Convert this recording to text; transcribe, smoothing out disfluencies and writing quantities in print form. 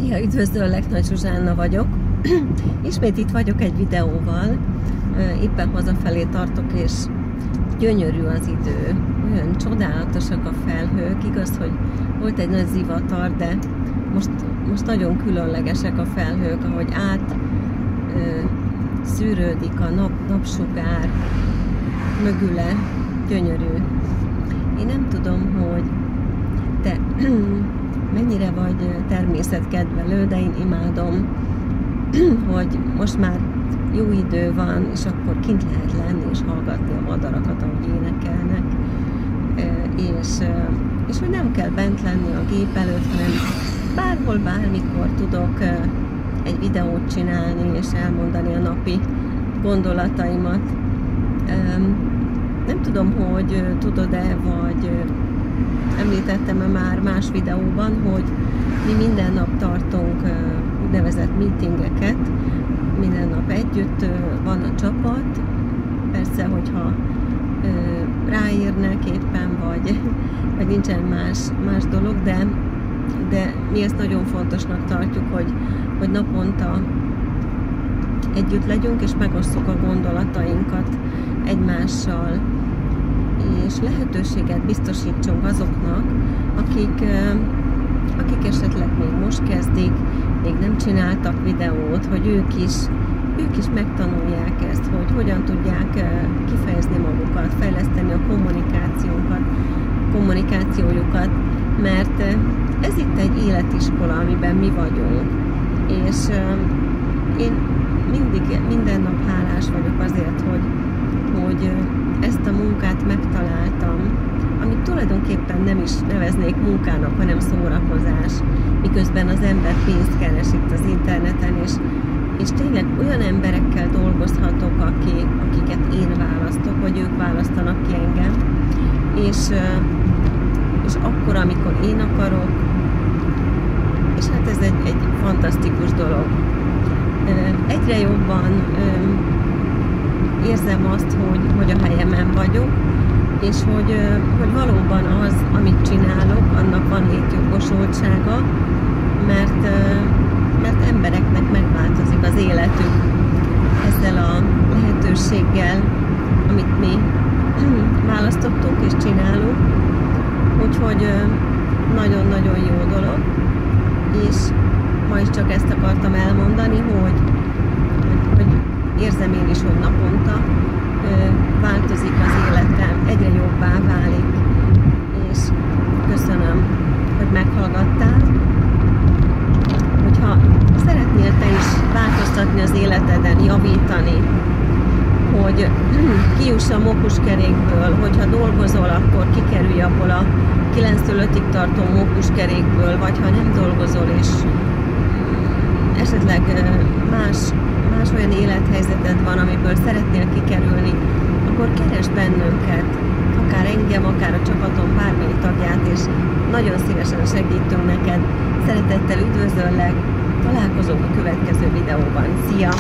Szia, üdvözöllek, Nagy Zsuzsanna vagyok. Ismét itt vagyok egy videóval. Éppen hazafelé tartok, és gyönyörű az idő. Olyan csodálatosak a felhők. Igaz, hogy volt egy nagy zivatar, de most nagyon különlegesek a felhők, ahogy át szűrődik a napsugár mögüle. Gyönyörű. Én nem tudom, hogy te mennyire vagy természetkedvelő, de én imádom, hogy most már jó idő van, és akkor kint lehet lenni, és hallgatni a madarakat, ahogy énekelnek, és hogy nem kell bent lenni a gép előtt, hanem bárhol, bármikor tudok egy videót csinálni, és elmondani a napi gondolataimat. Nem tudom, hogy tudod-e, vagy említettem-e már más videóban, hogy mi minden nap tartunk úgynevezett meetingeket, minden nap együtt van a csapat, persze, hogyha ráérnek éppen, vagy nincsen más dolog, de mi ezt nagyon fontosnak tartjuk, hogy naponta együtt legyünk, és megosszuk a gondolatainkat egymással, és lehetőséget biztosítsunk azoknak, akik esetleg még most kezdik, még nem csináltak videót, hogy ők is megtanulják ezt, hogy hogyan tudják kifejezni magukat, fejleszteni a kommunikációjukat, mert ez itt egy életiskola, amiben mi vagyunk, és én minden nap hálás vagyok azért, hogy ezt a munkát megtaláltam, amit tulajdonképpen nem is neveznék munkának, hanem szórakozás, miközben az ember pénzt keres itt az interneten, és tényleg olyan emberekkel dolgozhatok, akiket én választok, vagy ők választanak ki engem, és akkor, amikor én akarok, és hát ez egy fantasztikus dolog. Egyre jobban érzem azt, hogy a helyemen vagyok, és hogy valóban az, amit csinálok, annak van létjogosultsága, mert embereknek megváltozik az életük ezzel a lehetőséggel, amit mi választottunk és csinálunk. Úgyhogy nagyon-nagyon jó dolog, és ma is csak ezt akartam elmondani, hogy érzem én is, hogy naponta változik az életem, egyre jobbá válik, és köszönöm, hogy meghallgattál. Hogyha szeretnél te is változtatni az életeden, javítani, hogy kijuss a mókuskerékből, hogyha dolgozol, akkor kikerülj abból a 9-től 5-ig tartó mókuskerékből, vagy ha nem dolgozol, és esetleg más olyan élethelyzeted van, amiből szeretnél kikerülni, akkor keresd bennünket, akár engem, akár a csapatom bármelyik tagját, és nagyon szívesen segítünk neked. Szeretettel üdvözöllek, találkozunk a következő videóban. Szia!